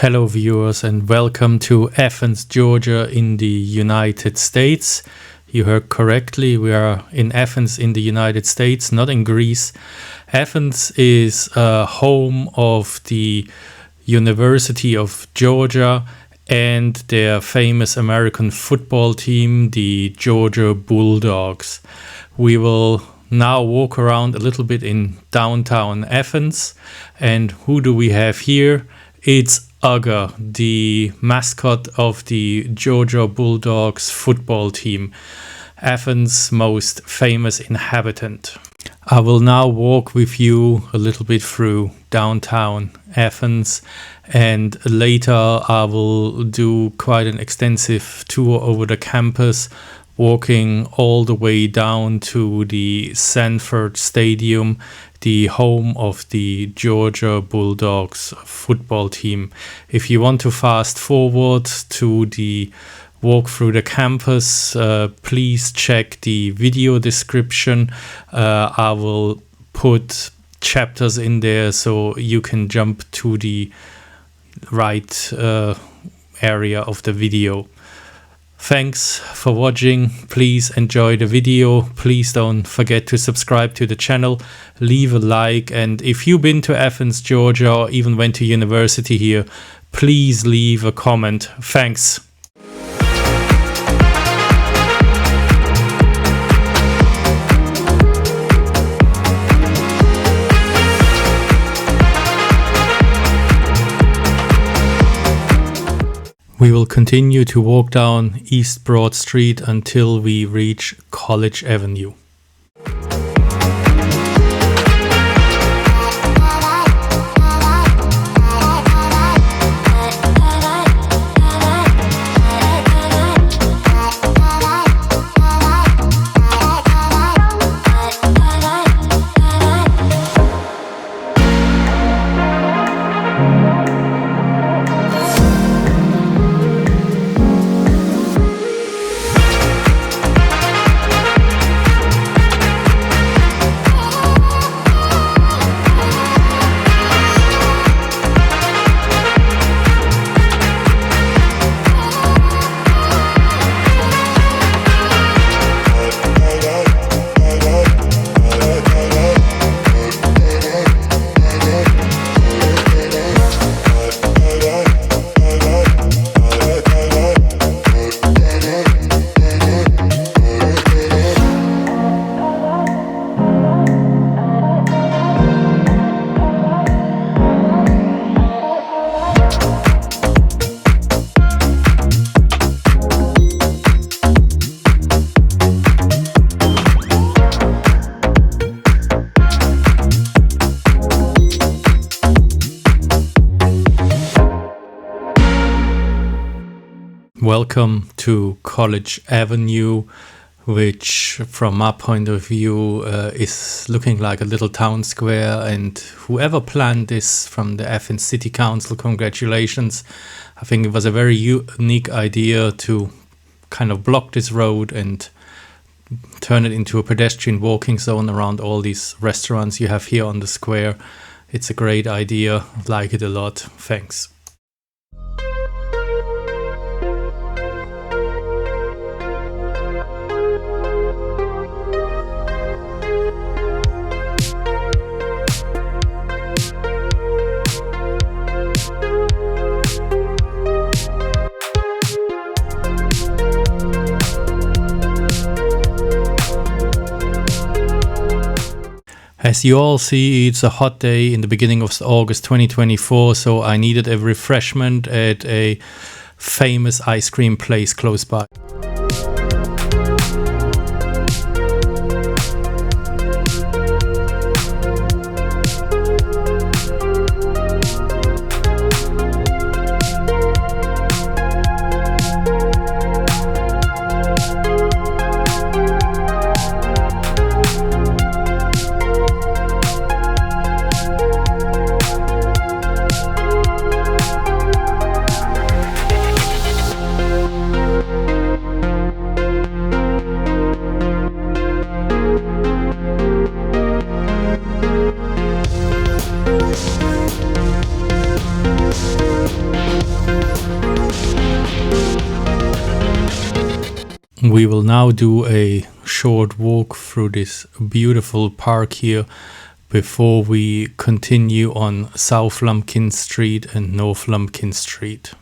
Hello viewers and welcome to Athens, Georgia in the United States. You heard correctly, we are in Athens in the United States, not in Greece. Athens is home of the University of Georgia and their famous American football team, the Georgia Bulldogs. We will now walk around a little bit in downtown Athens. And who do we have here? It's UGA, the mascot of the Georgia Bulldogs football team, Athens' most famous inhabitant. I will now walk with you a little bit through downtown Athens, and later I will do quite an extensive tour over the campus, walking all the way down to the Sanford Stadium, the home of the Georgia Bulldogs football team. If you want to fast forward to the walk through the campus, please check the video description. I will put chapters in there so you can jump to the right area of the video. Thanks for watching. Please enjoy the video. Please don't forget to subscribe to the channel, leave a like, and if you've been to Athens, Georgia, or even went to university here, please leave a comment. Thanks. We will continue to walk down East Broad Street until we reach College Avenue. Welcome to College Avenue, which from my point of view is looking like a little town square, and whoever planned this from the Athens City Council, congratulations. I think it was a very unique idea to kind of block this road and turn it into a pedestrian walking zone around all these restaurants you have here on the square. It's a great idea, I like it a lot, thanks. As you all see, it's a hot day in the beginning of August 2024, so I needed a refreshment at a famous ice cream place close by. We will now do a short walk through this beautiful park here before we continue on South Lumpkin Street and North Lumpkin Street.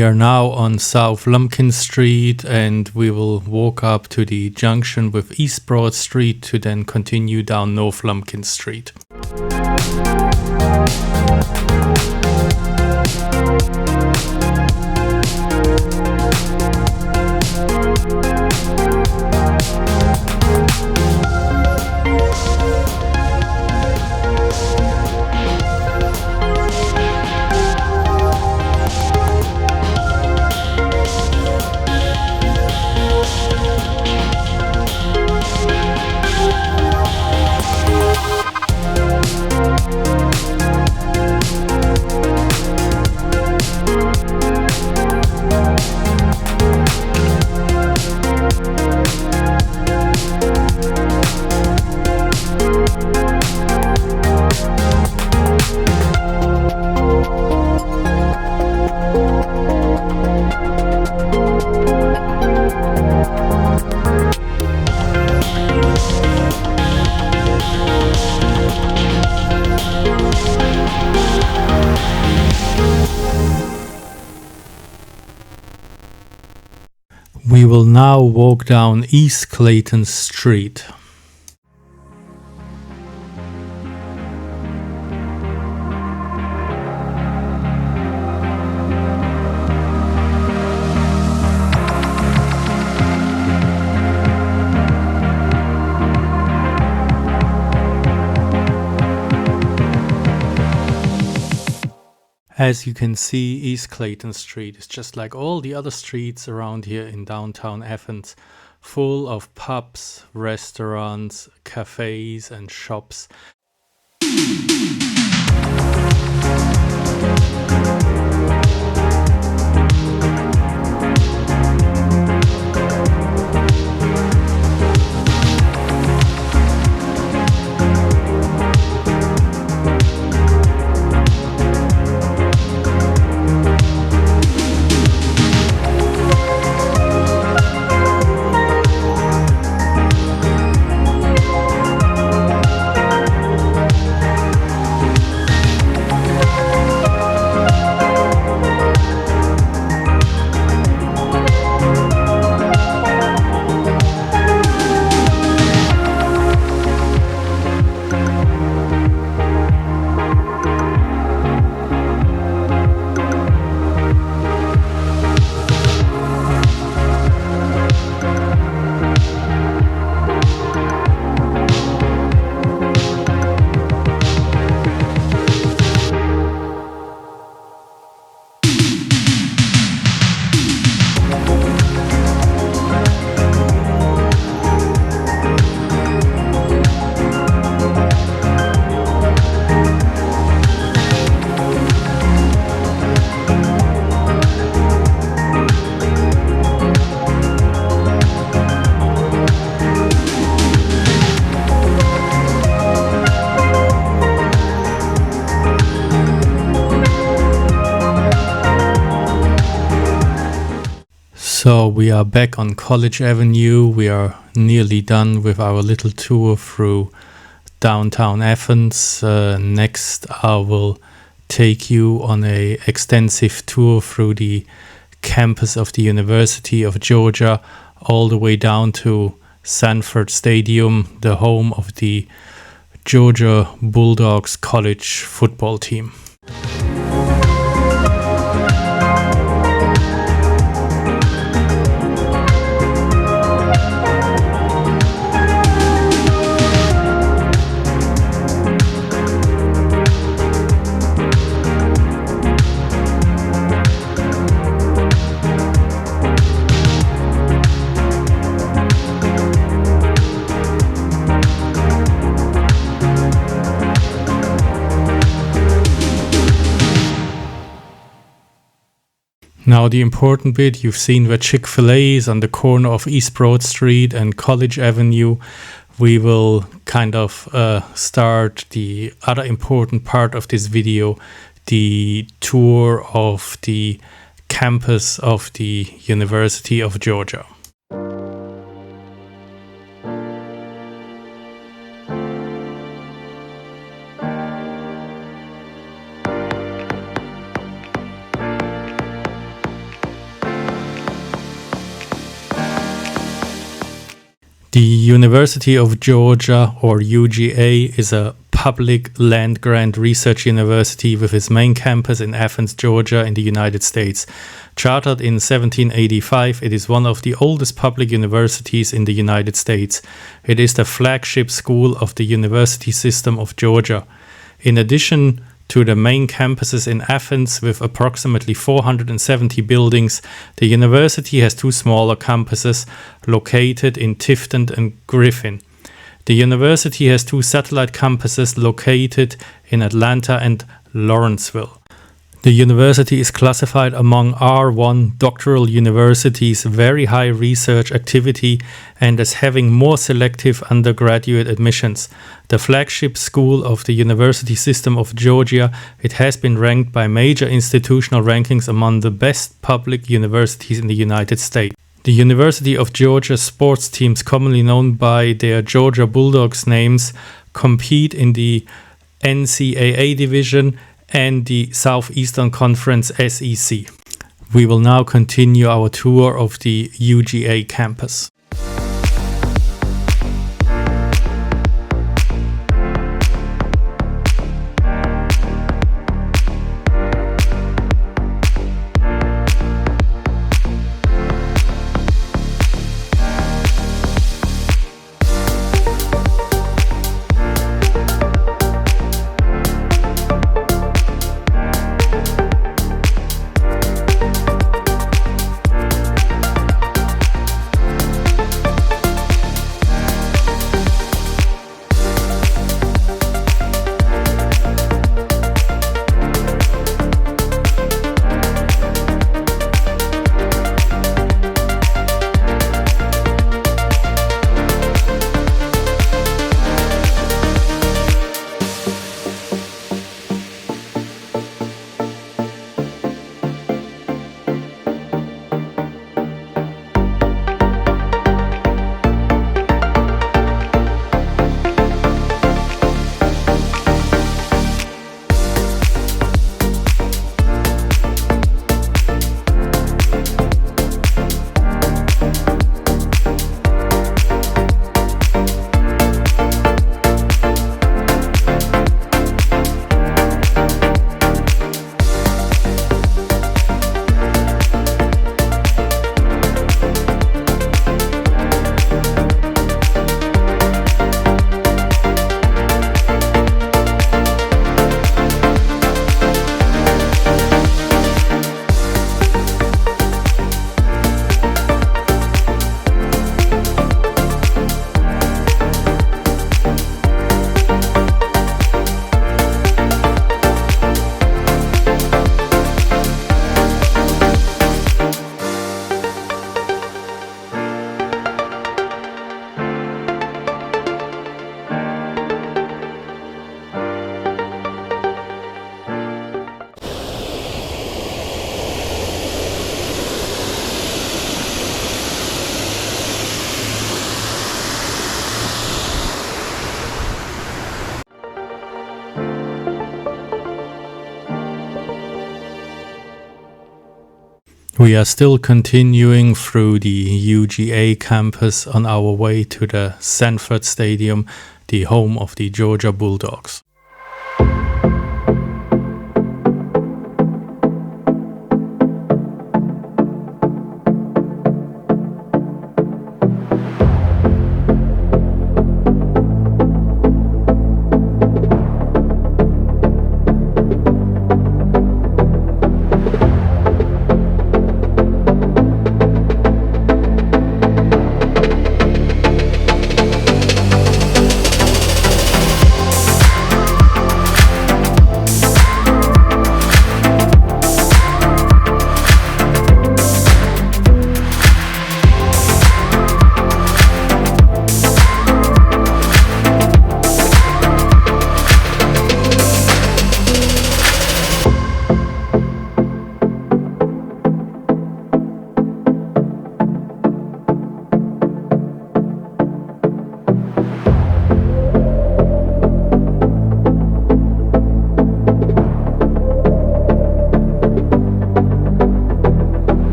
We are now on South Lumpkin Street and we will walk up to the junction with East Broad Street to then continue down North Lumpkin Street. We will now walk down East Clayton Street. As you can see, East Clayton Street is just like all the other streets around here in downtown Athens, full of pubs, restaurants, cafes and shops. So we are back on College Avenue. We are nearly done with our little tour through downtown Athens. Next, I will take you on a extensive tour through the campus of the University of Georgia, all the way down to Sanford Stadium, the home of the Georgia Bulldogs college football team. Now the important bit, you've seen where Chick-fil-A is on the corner of East Broad Street and College Avenue. We will kind of start the other important part of this video, the tour of the campus of the University of Georgia. The University of Georgia, or UGA, is a public land-grant research university with its main campus in Athens, Georgia, in the United States. Chartered in 1785, it is one of the oldest public universities in the United States. It is the flagship school of the University System of Georgia. In addition to the main campuses in Athens with approximately 470 buildings, the university has two smaller campuses located in Tifton and Griffin. The university has two satellite campuses located in Atlanta and Lawrenceville. The university is classified among R1 doctoral universities, very high research activity, and as having more selective undergraduate admissions. The flagship school of the University System of Georgia, it has been ranked by major institutional rankings among the best public universities in the United States. The University of Georgia sports teams, commonly known by their Georgia Bulldogs names, compete in the NCAA division and the Southeastern Conference SEC. We will now continue our tour of the UGA campus. We are still continuing through the UGA campus on our way to the Sanford Stadium, the home of the Georgia Bulldogs.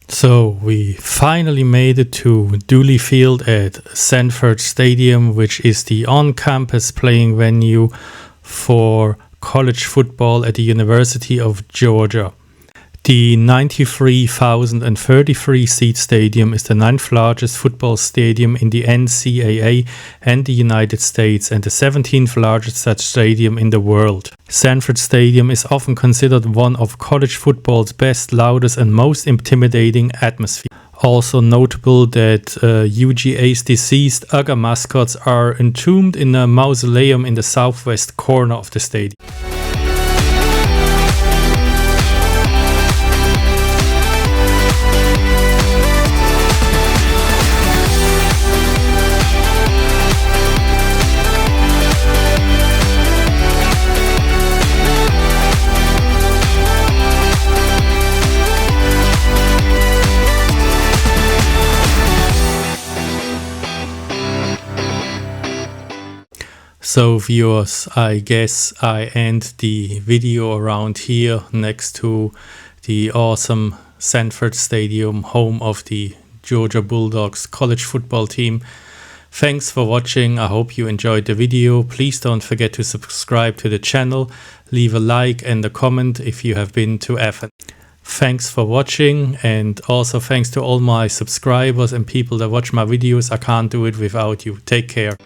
So we finally made it to Dooley Field at Sanford Stadium, which is the on-campus playing venue for college football at the University of Georgia. The 93,033 seat stadium is the 9th largest football stadium in the NCAA and the United States, and the 17th largest such stadium in the world. Sanford Stadium is often considered one of college football's best, loudest and most intimidating atmosphere. Also notable that UGA's deceased UGA mascots are entombed in a mausoleum in the southwest corner of the stadium. So viewers, I guess I end the video around here next to the awesome Sanford Stadium, home of the Georgia Bulldogs college football team. Thanks for watching. I hope you enjoyed the video. Please don't forget to subscribe to the channel, leave a like and a comment if you have been to Athens. Thanks for watching, and also thanks to all my subscribers and people that watch my videos. I can't do it without you. Take care.